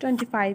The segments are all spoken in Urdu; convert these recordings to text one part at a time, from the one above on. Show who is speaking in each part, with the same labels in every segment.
Speaker 1: 25।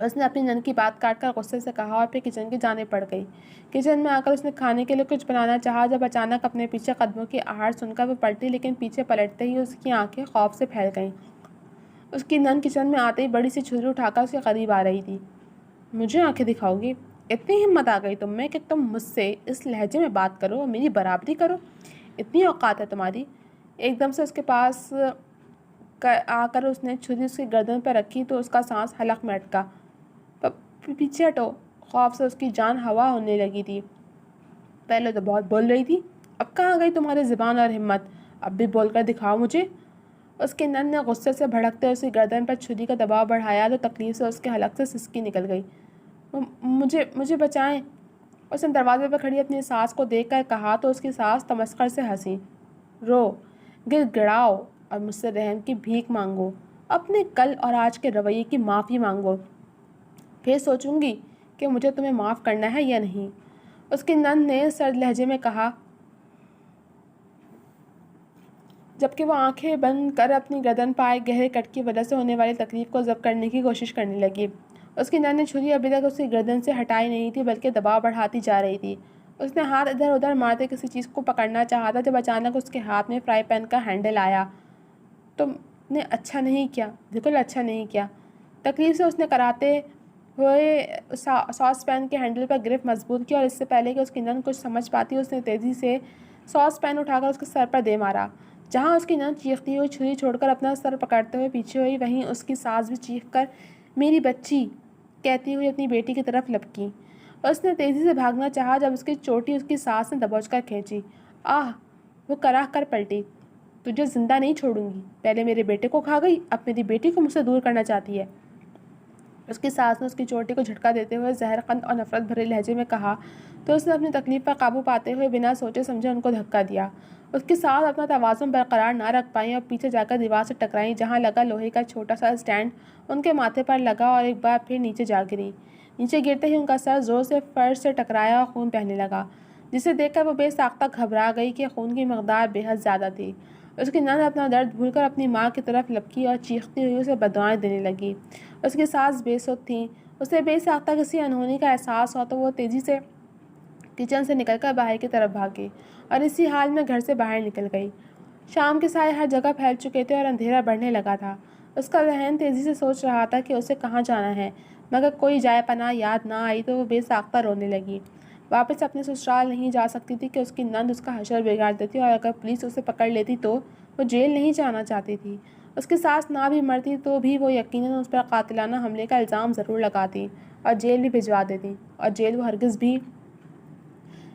Speaker 1: اس نے اپنی نند کی بات کاٹ کر غصے سے کہا اور پھر کچن کی جانب پڑ گئی۔ کچن میں آ کر اس نے کھانے کے لیے کچھ بنانا چاہا جب اچانک اپنے پیچھے قدموں کی آہٹ سن کر وہ پلٹی، لیکن پیچھے پلٹتے ہی اس کی آنکھیں خوف سے پھیل گئیں۔ اس کی نند کچن میں آتے ہی بڑی سی چھری اٹھا کر اس کے قریب آ رہی تھی۔ مجھے آنکھیں دکھاؤ گی؟ اتنی ہمت آ گئی تم میں کہ تم مجھ سے اس لہجے میں بات کرو اور میری برابری کرو؟ اتنی اوقات ہے تمہاری؟ ایک دم سے اس کے پاس آ کر اس نے چھری اس کی گردن پر رکھی تو اس کا سانس حلق میں اٹکا۔ پیچھے ہٹو۔ خوف سے اس کی جان ہوا ہونے لگی تھی۔ پہلے تو بہت بول رہی تھی، اب کہاں گئی تمہاری زبان اور ہمت؟ اب بھی بول کر دکھاؤ مجھے۔ اس کی نند نے غصے سے بھڑکتے اس کی گردن پر چھری کا دباؤ بڑھایا تو تکلیف سے اس کے حلق سے سسکی نکل گئی۔ مجھے بچائیں۔ اس نے دروازے پر کھڑی اپنی ساس کو دیکھ کر کہا تو اس کی ساس تمسخر سے ہنسی۔ رو، گر گڑاؤ اور مجھ سے رحم کی بھیک مانگو، اپنے کل اور آج کے رویے کی معافی مانگو، پھر سوچوں گی کہ مجھے تمہیں معاف کرنا ہے یا نہیں۔ اس کی نند نے سرد لہجے میں کہا، جبکہ وہ آنکھیں بند کر اپنی گردن پائے گہرے کٹ کی وجہ سے ہونے والی تکلیف کو ضبط کرنے کی کوشش کرنے لگی۔ اس کی نند نے چھری ابھی تک اس کی گردن سے ہٹائی نہیں تھی بلکہ دباؤ بڑھاتی جا رہی تھی۔ اس نے ہاتھ ادھر ادھر مارتے کسی چیز کو پکڑنا چاہا تھا جب اچانک اس کے ہاتھ میں فرائی پین کا ہینڈل آیا۔ تم نے اچھا نہیں کیا، بالکل اچھا نہیں کیا۔ تکلیف سے اس نے کراتے ہوئے ساس پین کے ہینڈل پر گرفت مضبوط کی اور اس سے پہلے کہ اس کی نند کچھ سمجھ پاتی اس نے تیزی سے ساس پین اٹھا کر اس کے سر پر دے مارا۔ جہاں اس کی نند چیختی ہوئی چھری چھوڑ کر اپنا سر پکڑتے ہوئے پیچھے ہوئی، وہیں اس کی ساس بھی چیخ کر میری بچی کہتی ہوئی اپنی بیٹی کی طرف لپکی۔ اس نے تیزی سے بھاگنا چاہا جب اس کی چوٹی اس کی ساس نے دبوچ کر کھینچی۔ آہ! وہ کراہ کر پلٹی۔ تجھے زندہ نہیں چھوڑوں گی۔ پہلے میرے بیٹے کو کھا گئی، اب میری بیٹی کو مجھ سے دور کرنا چاہتی ہے۔ اس کی ساس نے اس کی چوٹی کو جھٹکا دیتے ہوئے زہر قند اور نفرت بھرے لہجے میں کہا تو اس نے اپنی تکلیف پر قابو پاتے ہوئے بنا سوچے سمجھے ان کو دھکا دیا۔ اس کی ساس اپنا توازن برقرار نہ رکھ پائیں اور پیچھے جا کر دیوار سے ٹکرائیں، جہاں لگا لوہے کا چھوٹا سا اسٹینڈ ان کے ماتھے پر لگا اور ایک بار پھر نیچے جا گری۔ نیچے گرتے ہی ان کا سر زور سے فرش سے ٹکرایا اور خون بہنے لگا، جسے دیکھ کر وہ بے ساختہ گھبرا گئی کہ خون کی مقدار بے حد زیادہ تھی۔ اس کی نند اپنا درد بھول کر اپنی ماں کی طرف لپکی اور چیختی ہوئی اسے بددعائیں دینے لگی۔ اس کی ساس بے سود تھیں۔ اسے بے ساختہ کسی انہونی کا احساس ہوا تو وہ تیزی سے کچن سے نکل کر باہر کی طرف بھاگی اور اسی حال میں گھر سے باہر نکل گئی۔ شام کے سائے ہر جگہ پھیل چکے تھے اور اندھیرا بڑھنے لگا تھا۔ اس کا ذہن تیزی سے سوچ رہا تھا کہ اسے کہاں جانا ہے، مگر کوئی جائے پناہ یاد نہ آئی تو وہ بے ساختہ رونے لگی۔ واپس اپنے سسرال نہیں جا سکتی تھی کہ اس کی نند اس کا حشر بگاڑ دیتی اور اگر پولیس اسے پکڑ لیتی تو وہ جیل نہیں جانا چاہتی تھی۔ اس کی ساس نہ بھی مرتی تو بھی وہ یقیناً اس پر قاتلانہ حملے کا الزام ضرور لگاتی اور جیل بھی بھجوا دیتی، اور جیل وہ ہرگز بھی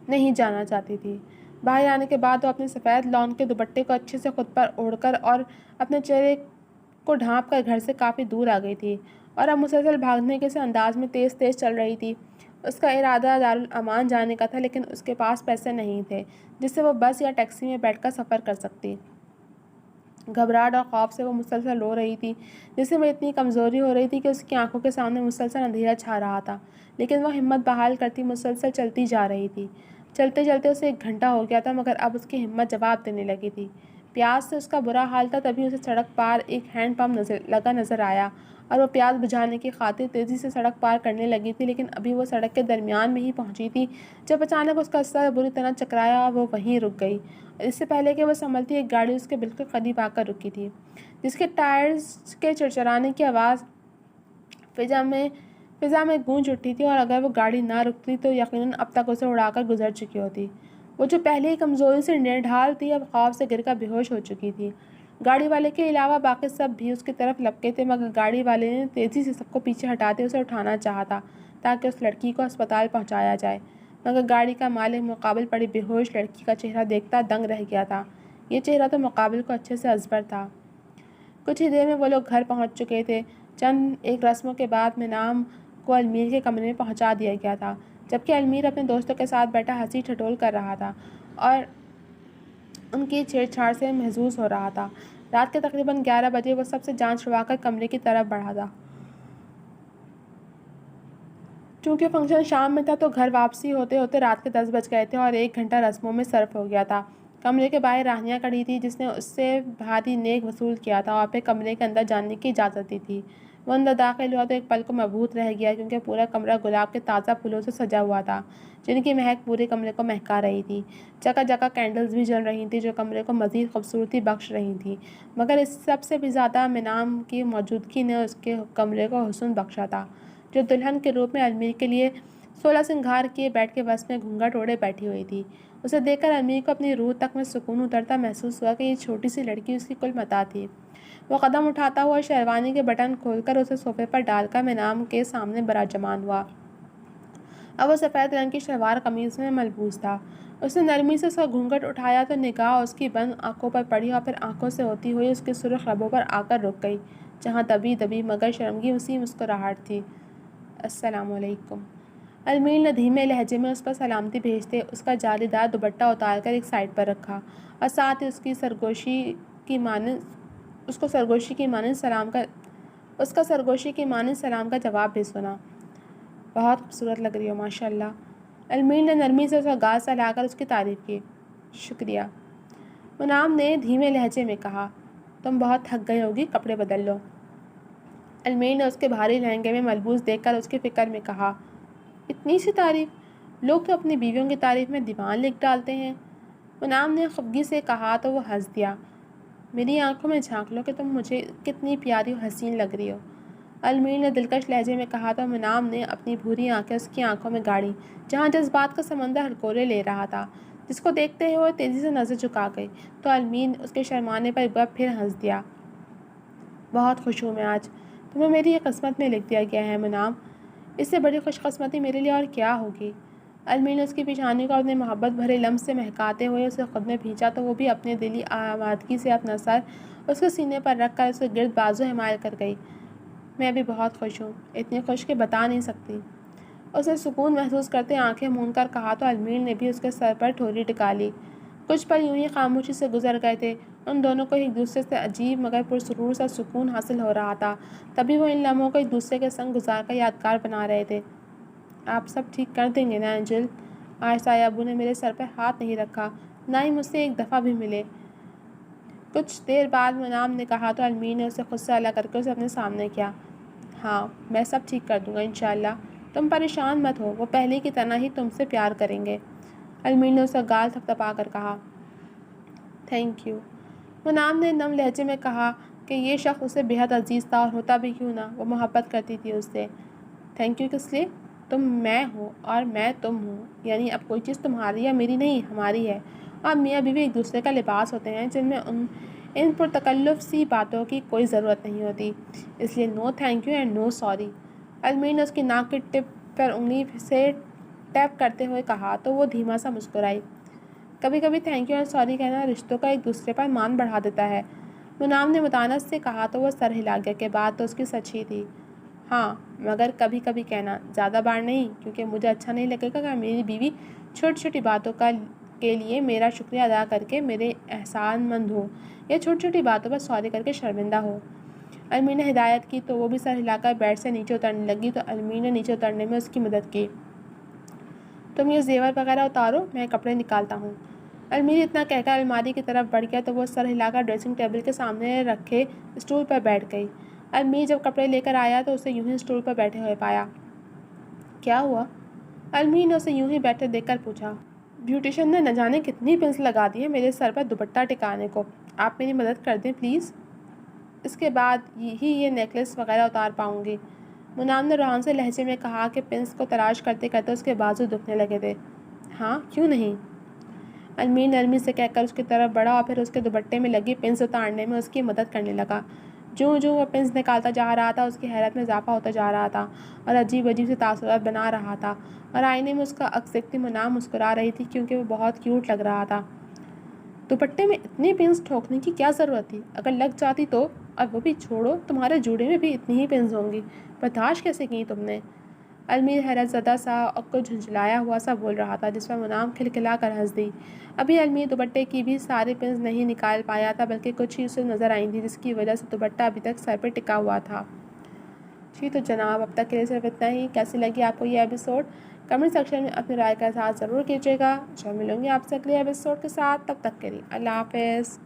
Speaker 1: نہیں جانا چاہتی تھی۔ باہر آنے کے بعد وہ اپنے سفید لون کے دوپٹے کو اچھے سے خود پر اوڑھ کر اور اپنے چہرے کو ڈھانپ کر گھر سے کافی دور آ گئی تھی اور اب مسلسل بھاگنے کے سے انداز میں تیز تیز چل رہی تھی۔ اس کا ارادہ دارالامان جانے کا تھا، لیکن اس کے پاس پیسے نہیں تھے جس سے وہ بس یا ٹیکسی میں بیٹھ کر سفر کر سکتی۔ گھبراہٹ اور خوف سے وہ مسلسل رو رہی تھی، جس سے وہ اتنی کمزوری ہو رہی تھی کہ اس کی آنکھوں کے سامنے مسلسل اندھیرا چھا رہا تھا، لیکن وہ ہمت بحال کرتی مسلسل چلتی جا رہی تھی۔ چلتے چلتے اسے 1 گھنٹہ ہو گیا تھا، مگر اب اس کی ہمت جواب دینے لگی تھی۔ پیاس سے اس کا برا حال تھا، تبھی اسے سڑک پار ایک ہینڈ پمپ لگا نظر آیا اور وہ پیاس بجھانے کی خاطر تیزی سے سڑک پار کرنے لگی تھی، لیکن ابھی وہ سڑک کے درمیان میں ہی پہنچی تھی جب اچانک اس کا سر بری طرح چکرایا اور وہ وہیں رک گئی۔ اس سے پہلے کہ وہ سنبھلتی، ایک گاڑی اس کے بالکل قریب آ کر رکی تھی، جس کے ٹائرز کے چرچرانے کی آواز فضا میں گونج اٹھی تھی، اور اگر وہ گاڑی نہ رکتی تو یقیناً اب تک اسے اڑا کر گزر چکی ہوتی۔ وہ جو پہلے ہی کمزوری سے نڈھال تھی اب خوف سے گر کر بے ہوش ہو چکی تھی۔ گاڑی والے کے علاوہ باقی سب بھی اس کی طرف لپکے تھے، مگر گاڑی والے نے تیزی سے سب کو پیچھے ہٹاتے اسے اٹھانا چاہا تھا تاکہ اس لڑکی کو اسپتال پہنچایا جائے، مگر گاڑی کا مالک مقابل پڑی بے ہوش لڑکی کا چہرہ دیکھتا دنگ رہ گیا تھا۔ یہ چہرہ تو مقابل کو اچھے سے ازبر تھا۔ کچھ ہی دیر میں وہ لوگ گھر پہنچ چکے تھے۔ چند ایک رسموں کے بعد منام کو المیر کے کمرے میں پہنچا دیا گیا تھا، جبکہ المیر اپنے دوستوں کے ساتھ بیٹھا ہنسی ٹھٹول کر رہا تھا اور ان کی چھیڑ چھاڑ سے محظوظ ہو رہا تھا۔ رات کے تقریباً 11 بجے وہ سب سے جان چھڑوا کر کمرے کی طرف بڑھا تھا۔ چونکہ فنکشن شام میں تھا تو گھر واپسی ہوتے ہوتے رات کے 10 بج گئے تھے اور 1 گھنٹہ رسموں میں صرف ہو گیا تھا۔ کمرے کے باہر راہنیاں کھڑی تھی جس نے اس سے بھاری نیک وصول کیا تھا اور پھر کمرے کے اندر جانے کی اجازت دی تھی۔ وہ اندر داخل ہوا تو ایک پل کو مبہوت رہ گیا کیونکہ پورا کمرہ گلاب کے تازہ پھولوں سے سجا ہوا تھا جن کی مہک پورے کمرے کو مہکا رہی تھی۔ جگہ جگہ کینڈلز بھی جل رہی تھیں جو کمرے کو مزید خوبصورتی بخش رہی تھیں، مگر اس سب سے بھی زیادہ منام کی موجودگی نے اس کے کمرے کو حسن بخشا تھا، جو دلہن کے روپ میں المیر کے لیے 16 سنگھار کیے بیٹھ کے بس میں گھونگھٹ اوڑھے بیٹھی ہوئی تھی۔ اسے دیکھ کر المیر کو اپنی روح تک میں سکون اترتا محسوس ہوا کہ یہ چھوٹی سی لڑکی اس کی کل متاع تھی۔ وہ قدم اٹھاتا ہوا شیروانی کے بٹن کھول کر اسے صوفے پر ڈال کر منام کے سامنے براجمان ہوا۔ اب وہ سفید رنگ کی شلوار قمیض میں ملبوس تھا۔ اس نے نرمی سے اس کا گھونگھٹ اٹھایا تو نگاہ اس کی بند آنکھوں پر پڑی اور پھر آنکھوں سے ہوتی ہوئی اس کے سرخ لبوں پر آ کر رک گئی جہاں دبی دبی مگر شرمگین سی مسکراہٹ تھی۔ السلام علیکم۔ المیر نے دھیمے لہجے میں اس پر سلامتی بھیجتے اس کا جالی دار دوپٹہ اتار کر ایک سائڈ پر رکھا اور ساتھ ہی اس کو سرگوشی کی مانند سلام کا جواب بھی سنا۔ بہت خوبصورت لگ رہی ہو ماشاءاللہ۔ المیر نے نرمی سے اس کا گال سہلا کر اس کی تعریف کی۔ شکریہ، منام نے دھیمے لہجے میں کہا۔ تم بہت تھک گئی ہوگی، کپڑے بدل لو۔ المیر نے اس کے بھاری لہنگے میں ملبوس دیکھ کر اس کی فکر میں کہا۔ اتنی سی تعریف؟ لوگ تو اپنی بیویوں کی تعریف میں دیوان لکھ ڈالتے ہیں۔ منام نے خفگی سے کہا تو وہ ہنس دیا۔ میری آنکھوں میں جھانک لو کہ تم مجھے کتنی پیاری و حسین لگ رہی ہو، المیر نے دلکش لہجے میں کہا تو منام نے اپنی بھوری آنکھیں اس کی آنکھوں میں گاڑی جہاں جذبات کا سمندر ہلکورے لے رہا تھا، جس کو دیکھتے ہوئے تیزی سے نظر جھکا گئی تو المیر اس کے شرمانے پر ایک بار پھر ہنس دیا۔ بہت خوش ہوں میں آج، تمہیں میری یہ قسمت میں لکھ دیا گیا ہے منام، اس سے بڑی خوش قسمتی میرے لیے اور کیا ہوگی۔ المیر نے اس کی پیشانی کو اپنے محبت بھرے لمس سے مہکاتے ہوئے اسے خود میں بھینچا تو وہ بھی اپنے دلی آمادگی سے اپنا سر اس کے سینے پر رکھ کر اسے گرد بازو حمایل کر گئی۔ میں بھی بہت خوش ہوں، اتنی خوش کہ بتا نہیں سکتی، اسے سکون محسوس کرتے آنکھیں مون کر کہا تو المیر نے بھی اس کے سر پر ٹھوری ٹکا لی۔ کچھ پل یوں ہی خاموشی سے گزر گئے تھے، ان دونوں کو ایک دوسرے سے عجیب مگر پرسرور سا سکون حاصل ہو رہا تھا، تبھی وہ ان لمحوں کو ایک دوسرے کے سنگ گزار کر یادگار بنا رہے تھے۔ آپ سب ٹھیک کر دیں گے نا اینجل؟ آج تائے ابو نے میرے سر پہ ہاتھ نہیں رکھا، نہ ہی مجھ سے ایک دفعہ بھی ملے۔ کچھ دیر بعد منام نے کہا تو المیر نے اسے خود سے الگ کر کے اسے اپنے سامنے کیا۔ ہاں، میں سب ٹھیک کر دوں گا انشاءاللہ، تم پریشان مت ہو، وہ پہلے کی طرح ہی تم سے پیار کریں گے، المیر نے اسے گال تھپتھپا کر کہا۔ تھینک یو، منام نے نم لہجے میں کہا کہ یہ شخص اسے بے حد عزیز تھا اور ہوتا بھی کیوں نہ، وہ محبت کرتی تھی اس سے۔ تھینک یو کس لیے؟ تم میں ہو اور میں تم ہوں، یعنی اب کوئی چیز تمہاری یا میری نہیں، ہماری ہے، اور میاں بیوی ایک دوسرے کا لباس ہوتے ہیں جن میں ان پرتکلف سی باتوں کی کوئی ضرورت نہیں ہوتی، اس لیے no thank you and no sorry, المیر نے اس کی ناک کی ٹپ پر انگلی سے ٹیپ کرتے ہوئے کہا تو وہ دھیما سا مسکرائی۔ کبھی کبھی تھینک یو اور سوری کہنا رشتوں کا ایک دوسرے پر مان بڑھا دیتا ہے، منام نے متانت سے کہا تو وہ سر ہلا گیا کہ بات تو اس کی سچ ہی تھی۔ ہاں، مگر کبھی کبھی کہنا، زیادہ بار نہیں، کیونکہ مجھے اچھا نہیں لگے گا کہ میری بیوی چھوٹی چھوٹی باتوں کے لیے میرا شکریہ ادا کر کے میرے احسان مند ہو یا چھوٹی چھوٹی باتوں پر سوری کر کے شرمندہ ہو۔ المیر نے ہدایت کی تو وہ بھی سر ہلا کر بیڈ سے نیچے اترنے لگی تو المیر نے نیچے اترنے میں اس کی مدد کی۔ تم یہ زیور وغیرہ اتارو، میں کپڑے نکالتا ہوں۔ المیر اتنا کہہ کر الماری کی طرف بڑھ گیا تو وہ سر ہلا کر ڈریسنگ ٹیبل کے سامنے رکھے اسٹول پر بیٹھ گئی۔ المیر جب کپڑے لے کر آیا تو اسے یوں ہی اسٹول پر بیٹھے ہوئے پایا۔ کیا ہوا؟ المیر نے اسے یوں ہی بیٹھے دیکھ کر پوچھا۔ بیوٹیشین نے نہ جانے کتنی پنس لگا دی ہیں میرے سر پر دوپٹہ ٹکانے کو، آپ میری مدد کر دیں پلیز، اس کے بعد ہی یہ نیکلس وغیرہ اتار پاؤں گی، منام نے روحان سے لہجے میں کہا کہ پنس کو تلاش کرتے کرتے اس کے بازو دکھنے لگے تھے۔ ہاں، کیوں نہیں؟ المیر نرمی سے کہہ کر اس کی طرف بڑھا اور پھر اس کے دوپٹے میں لگی پنس اتارنے میں اس کی مدد کرنے لگا۔ جو وہ پنس نکالتا جا رہا تھا اس کی حیرت میں اضافہ ہوتا جا رہا تھا اور عجیب عجیب سے تاثرات بنا رہا تھا، اور آئینے میں اس کا عکس دیکھتی منام مسکرا رہی تھی کیونکہ وہ بہت کیوٹ لگ رہا تھا۔ دوپٹے میں اتنی پنس ٹھوکنے کی کیا ضرورت تھی؟ اگر لگ جاتی تو؟ اور وہ بھی چھوڑو، تمہارے جوڑے میں بھی اتنی ہی پنس ہوں گی، برداشت کیسے کی تم نے؟ المیر حیرت زدہ سا اور کچھ جھنجھلایا ہوا سا بول رہا تھا جس پر منام کھلکھلا کر ہنس دی۔ ابھی المیر دوپٹے کی بھی ساری پنس نہیں نکال پایا تھا بلکہ کچھ ہی اسے نظر آئی تھی جس کی وجہ سے دوپٹہ ابھی تک سر پہ ٹکا ہوا تھا۔ جی تو جناب، اب تک کے لیے صرف اتنا ہی۔ کیسی لگی آپ کو یہ ایپیسوڈ؟ کمنٹ سیکشن میں اپنی رائے کا اظہار ضرور کیجیے گا۔ ملوں گی آپ سے اگلے ایپیسوڈ کے ساتھ، تب تک کے لیے اللہ حافظ۔